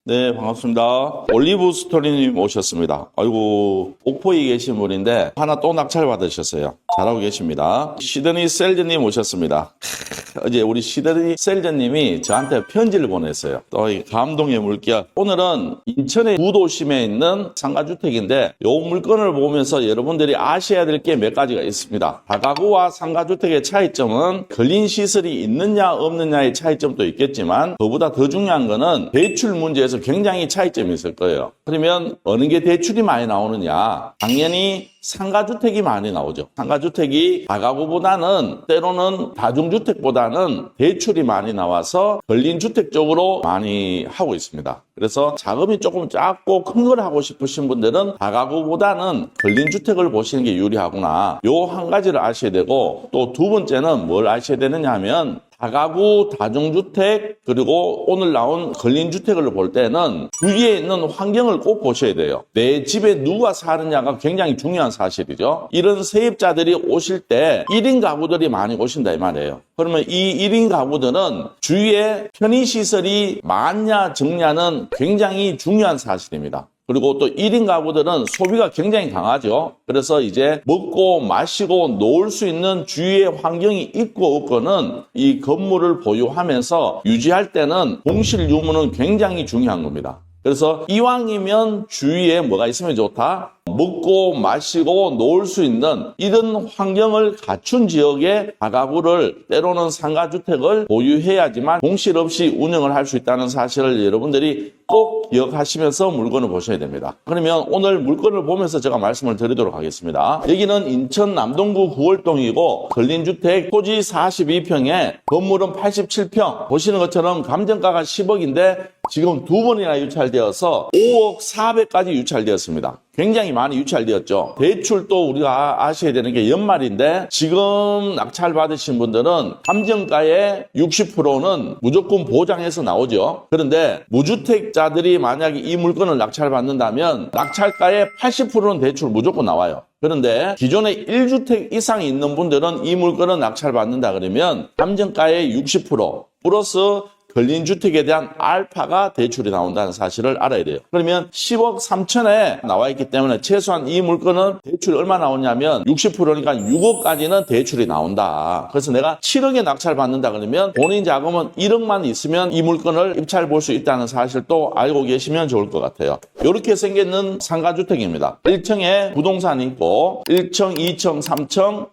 네, 반갑습니다. 올리브 스토리님 오셨습니다. 아이고, 옥포에 계신 분인데 하나 또 낙찰 받으셨어요. 잘하고 계십니다. 시드니 셀즈님 오셨습니다. 어제 우리 시드니 셀즈님이 저한테 편지를 보냈어요. 또 이 감동의 물결. 오늘은 인천의 구도심에 있는 상가주택인데 이 물건을 보면서 여러분들이 아셔야 될 게 몇 가지가 있습니다. 다가구와 상가주택의 차이점은 근린 시설이 있느냐 없느냐의 차이점도 있겠지만 그보다 더 중요한 거는 대출 문제에서 굉장히 차이점이 있을 거예요. 그러면 어느 게 대출이 많이 나오느냐? 당연히 상가주택이 많이 나오죠. 상가주택이 다가구보다는 때로는 다중주택보다는 대출이 많이 나와서 근린주택 쪽으로 많이 하고 있습니다. 그래서 자금이 조금 작고 큰 걸 하고 싶으신 분들은 다가구보다는 근린주택을 보시는 게 유리하구나. 요 한 가지를 아셔야 되고 또 두 번째는 뭘 아셔야 되느냐 하면 다가구, 다중주택, 그리고 오늘 나온 근린주택을 볼 때는 주위에 있는 환경을 꼭 보셔야 돼요. 내 집에 누가 사느냐가 굉장히 중요한 사실이죠. 이런 세입자들이 오실 때 1인 가구들이 많이 오신다 이 말이에요. 그러면 이 1인 가구들은 주위에 편의시설이 많냐 적냐는 굉장히 중요한 사실입니다. 그리고 또 1인 가구들은 소비가 굉장히 강하죠. 그래서 이제 먹고 마시고 놀 수 있는 주위의 환경이 있고 없고는 이 건물을 보유하면서 유지할 때는 공실 유무는 굉장히 중요한 겁니다. 그래서 이왕이면 주위에 뭐가 있으면 좋다? 먹고 마시고 놀 수 있는 이런 환경을 갖춘 지역에 다가구를 때로는 상가주택을 보유해야지만 공실 없이 운영을 할 수 있다는 사실을 여러분들이 꼭 기억하시면서 물건을 보셔야 됩니다. 그러면 오늘 물건을 보면서 제가 말씀을 드리도록 하겠습니다. 여기는 인천 남동구 9월동이고 근린주택 토지 42평에 건물은 87평. 보시는 것처럼 감정가가 10억인데 지금 두 번이나 유찰되어서 5억 400까지 유찰되었습니다. 굉장히 많이 유찰되었죠. 대출도 우리가 아셔야 되는 게 연말인데 지금 낙찰 받으신 분들은 감정가의 60%는 무조건 보장해서 나오죠. 그런데 무주택자들이 만약에 이 물건을 낙찰 받는다면 낙찰가의 80%는 대출 무조건 나와요. 그런데 기존에 1주택 이상이 있는 분들은 이 물건을 낙찰 받는다 그러면 감정가의 60% 플러스 근린주택에 대한 알파가 대출이 나온다는 사실을 알아야 돼요. 그러면 10억 3천에 나와 있기 때문에 최소한 이 물건은 대출이 얼마 나오냐면 60%니까 6억까지는 대출이 나온다. 그래서 내가 7억에 낙찰 받는다 그러면 본인 자금은 1억만 있으면 이 물건을 입찰 볼 수 있다는 사실도 알고 계시면 좋을 것 같아요. 이렇게 생기는 상가주택입니다. 1층에 부동산이 있고 1층, 2층, 3층,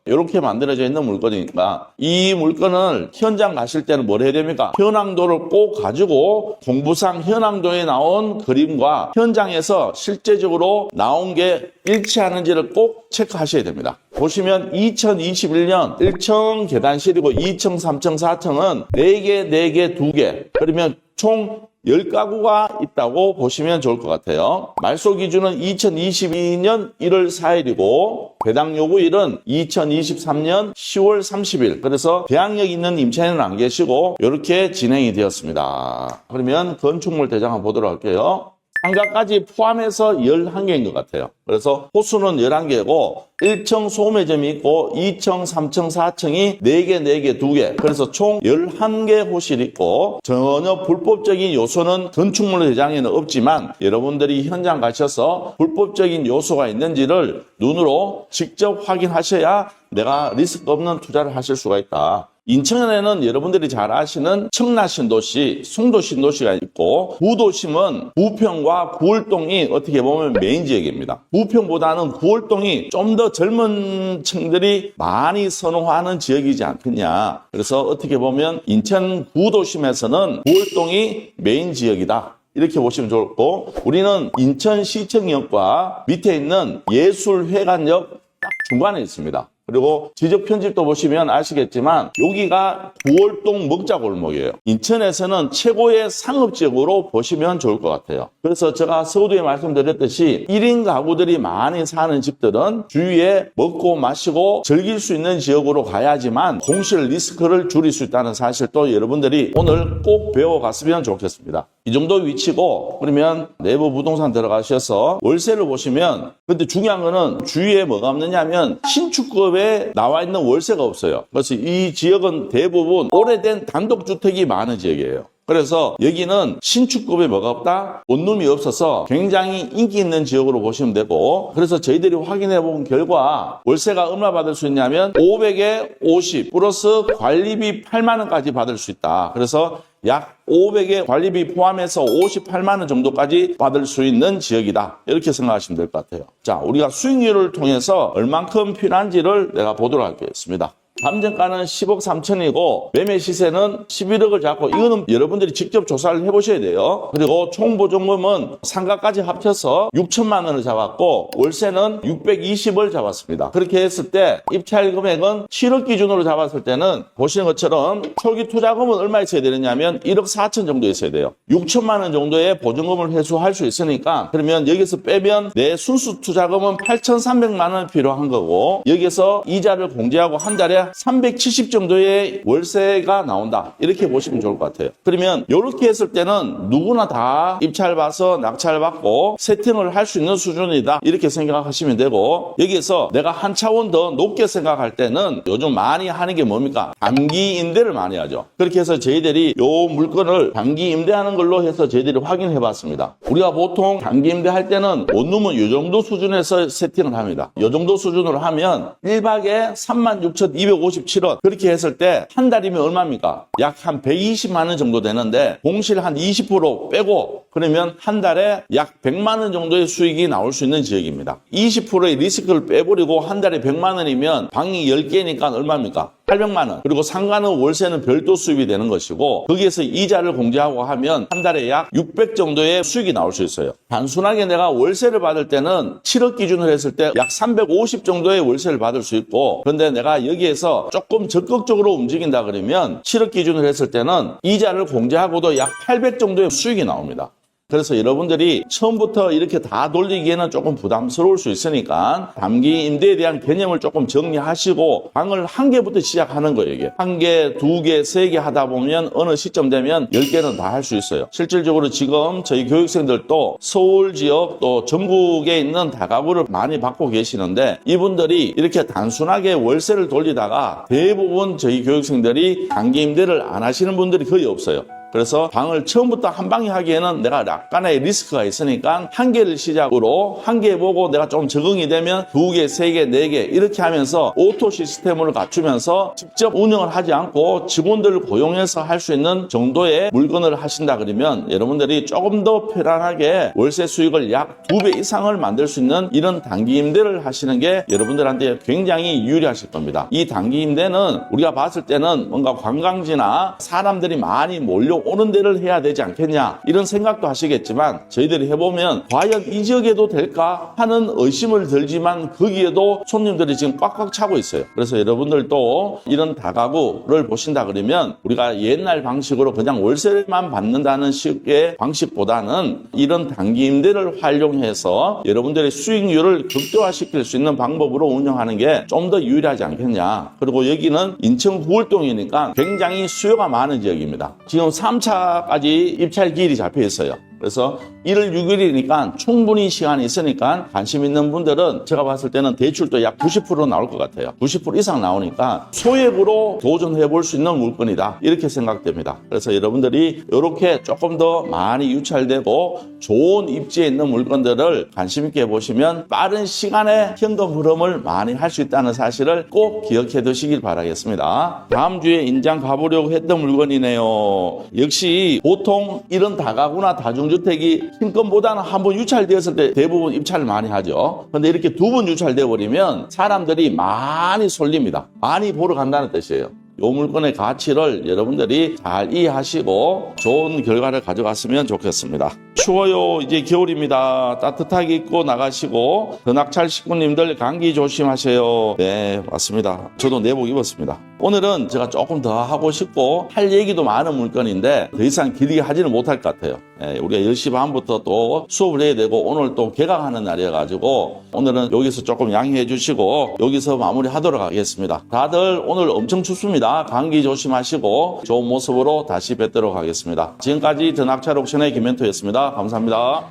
이렇게 만들어져 있는 물건이니까 이 물건을 현장 가실 때는 뭘 해야 됩니까? 현황도를 꼭 가지고 공부상 현황도에 나온 그림과 현장에서 실제적으로 나온 게 일치하는지를 꼭 체크하셔야 됩니다. 보시면 2021년 1층 계단실이고 2층, 3층, 4층은 4개, 4개, 2개. 그러면 총 10가구가 있다고 보시면 좋을 것 같아요. 말소 기준은 2022년 1월 4일이고 배당 요구일은 2023년 10월 30일. 그래서 대항력 있는 임차인은 안 계시고 이렇게 진행이 되었습니다. 그러면 건축물 대장 한번 보도록 할게요. 상가까지 포함해서 11개인 것 같아요. 그래서 호수는 11개고 1층 소매점이 있고 2층, 3층, 4층이 4개, 4개, 2개. 그래서 총 11개 호실이 있고 전혀 불법적인 요소는 건축물 대장에는 없지만 여러분들이 현장 가셔서 불법적인 요소가 있는지를 눈으로 직접 확인하셔야 내가 리스크 없는 투자를 하실 수가 있다. 인천에는 여러분들이 잘 아시는 청라신도시, 송도신도시가 있고 구도심은 부평과 구월동이 어떻게 보면 메인 지역입니다. 부평보다는 구월동이 좀 더 젊은 층들이 많이 선호하는 지역이지 않겠냐. 그래서 어떻게 보면 인천 구도심에서는 구월동이 메인 지역이다. 이렇게 보시면 좋고 우리는 인천시청역과 밑에 있는 예술회관역 딱 중간에 있습니다. 그리고 지적 편집도 보시면 아시겠지만 여기가 구월동 먹자골목이에요. 인천에서는 최고의 상업지역으로 보시면 좋을 것 같아요. 그래서 제가 서두에 말씀드렸듯이 1인 가구들이 많이 사는 집들은 주위에 먹고 마시고 즐길 수 있는 지역으로 가야지만 공실 리스크를 줄일 수 있다는 사실도 여러분들이 오늘 꼭 배워갔으면 좋겠습니다. 이 정도 위치고 그러면 내부 부동산 들어가셔서 월세를 보시면 근데 중요한 거는 주위에 뭐가 없느냐 하면 신축급에 나와 있는 월세가 없어요. 그래서 이 지역은 대부분 오래된 단독주택이 많은 지역이에요. 그래서 여기는 신축급에 뭐가 없다? 원룸이 없어서 굉장히 인기 있는 지역으로 보시면 되고, 그래서 저희들이 확인해 본 결과 월세가 얼마 받을 수 있냐면 500에 50 플러스 관리비 8만 원까지 받을 수 있다. 그래서 약 500에 관리비 포함해서 58만 원 정도까지 받을 수 있는 지역이다. 이렇게 생각하시면 될 것 같아요. 자, 우리가 수익률을 통해서 얼만큼 필요한지를 내가 보도록 하겠습니다. 감정가는 10억 3천이고 매매 시세는 11억을 잡고, 이거는 여러분들이 직접 조사를 해보셔야 돼요. 그리고 총 보증금은 상가까지 합쳐서 6천만 원을 잡았고 월세는 620을 잡았습니다. 그렇게 했을 때 입찰 금액은 7억 기준으로 잡았을 때는 보시는 것처럼 초기 투자금은 얼마 있어야 되느냐면 1억 4천 정도 있어야 돼요. 6천만 원 정도의 보증금을 회수할 수 있으니까, 그러면 여기서 빼면 내 순수 투자금은 8,300만 원 필요한 거고, 여기서 이자를 공제하고 한 달에 370 정도의 월세가 나온다. 이렇게 보시면 좋을 것 같아요. 그러면 이렇게 했을 때는 누구나 다 입찰 봐서 낙찰 받고 세팅을 할 수 있는 수준이다. 이렇게 생각하시면 되고, 여기에서 내가 한 차원 더 높게 생각할 때는 요즘 많이 하는 게 뭡니까? 단기 임대를 많이 하죠. 그렇게 해서 저희들이 요 물건을 단기 임대하는 걸로 해서 저희들이 확인해 봤습니다. 우리가 보통 단기 임대할 때는 원룸은 이 정도 수준에서 세팅을 합니다. 이 정도 수준으로 하면 1박에 36,257원. 그렇게 했을 때 한 달이면 얼마입니까? 약 한 120만 원 정도 되는데 공실 한 20% 빼고 그러면 한 달에 약 100만 원 정도의 수익이 나올 수 있는 지역입니다. 20%의 리스크를 빼버리고 한 달에 100만 원이면 방이 10개니까 얼마입니까? 800만 원. 그리고 상가는 월세는 별도 수입이 되는 것이고, 거기에서 이자를 공제하고 하면 한 달에 약 600 정도의 수익이 나올 수 있어요. 단순하게 내가 월세를 받을 때는 7억 기준으로 했을 때 약 350 정도의 월세를 받을 수 있고, 그런데 내가 여기에서 조금 적극적으로 움직인다 그러면 7억 기준으로 했을 때는 이자를 공제하고도 약 800 정도의 수익이 나옵니다. 그래서 여러분들이 처음부터 이렇게 다 돌리기에는 조금 부담스러울 수 있으니까 단기 임대에 대한 개념을 조금 정리하시고 방을 한 개부터 시작하는 거예요. 이게 한 개, 두 개, 세 개 하다 보면 어느 시점 되면 10개는 다 할 수 있어요. 실질적으로 지금 저희 교육생들도 서울 지역 또 전국에 있는 다가구를 많이 받고 계시는데, 이분들이 이렇게 단순하게 월세를 돌리다가 대부분 저희 교육생들이 단기 임대를 안 하시는 분들이 거의 없어요. 그래서 방을 처음부터 한 방에 하기에는 내가 약간의 리스크가 있으니까 한 개를 시작으로 한 개 보고 내가 좀 적응이 되면 두 개, 세 개, 네 개 이렇게 하면서 오토 시스템을 갖추면서 직접 운영을 하지 않고 직원들을 고용해서 할 수 있는 정도의 물건을 하신다 그러면 여러분들이 조금 더 편안하게 월세 수익을 약 2배 이상을 만들 수 있는 이런 단기 임대를 하시는 게 여러분들한테 굉장히 유리하실 겁니다. 이 단기 임대는 우리가 봤을 때는 뭔가 관광지나 사람들이 많이 몰려오는 데를 해야 되지 않겠냐 이런 생각도 하시겠지만, 저희들이 해보면 과연 이 지역에도 될까 하는 의심을 들지만 거기에도 손님들이 지금 꽉꽉 차고 있어요. 그래서 여러분들도 이런 다가구를 보신다 그러면 우리가 옛날 방식으로 그냥 월세만 받는다는 식의 방식보다는 이런 단기 임대를 활용해서 여러분들의 수익률을 극대화시킬 수 있는 방법으로 운영하는 게 좀 더 유리하지 않겠냐. 그리고 여기는 인천 구월동이니까 굉장히 수요가 많은 지역입니다. 지금 3차까지 입찰 기일이 잡혀 있어요. 그래서 1월 6일이니까 충분히 시간이 있으니까 관심 있는 분들은 제가 봤을 때는 대출도 약 90% 나올 것 같아요. 90% 이상 나오니까 소액으로 도전해 볼 수 있는 물건이다 이렇게 생각됩니다. 그래서 여러분들이 이렇게 조금 더 많이 유찰되고 좋은 입지에 있는 물건들을 관심 있게 보시면 빠른 시간에 현금 흐름을 많이 할 수 있다는 사실을 꼭 기억해 두시길 바라겠습니다. 다음 주에 인장 가보려고 했던 물건이네요. 역시 보통 이런 다가구나 다중주택이 신건보다는 한 번 유찰되었을 때 대부분 입찰을 많이 하죠. 근데 이렇게 두 번 유찰되어 버리면 사람들이 많이 쏠립니다. 많이 보러 간다는 뜻이에요. 이 물건의 가치를 여러분들이 잘 이해하시고 좋은 결과를 가져갔으면 좋겠습니다. 추워요. 이제 겨울입니다. 따뜻하게 입고 나가시고 견학찰 식구님들 감기 조심하세요. 네, 맞습니다. 저도 내복 입었습니다. 오늘은 제가 조금 더 하고 싶고 할 얘기도 많은 물건인데 더 이상 길게 하지는 못할 것 같아요. 네, 우리가 10시 반부터 또 수업을 해야 되고 오늘 또 개강하는 날이어가지고 오늘은 여기서 조금 양해해 주시고 여기서 마무리하도록 하겠습니다. 다들 오늘 엄청 춥습니다. 감기 조심하시고 좋은 모습으로 다시 뵙도록 하겠습니다. 지금까지 견학찰 옥션의 김멘토였습니다. 감사합니다.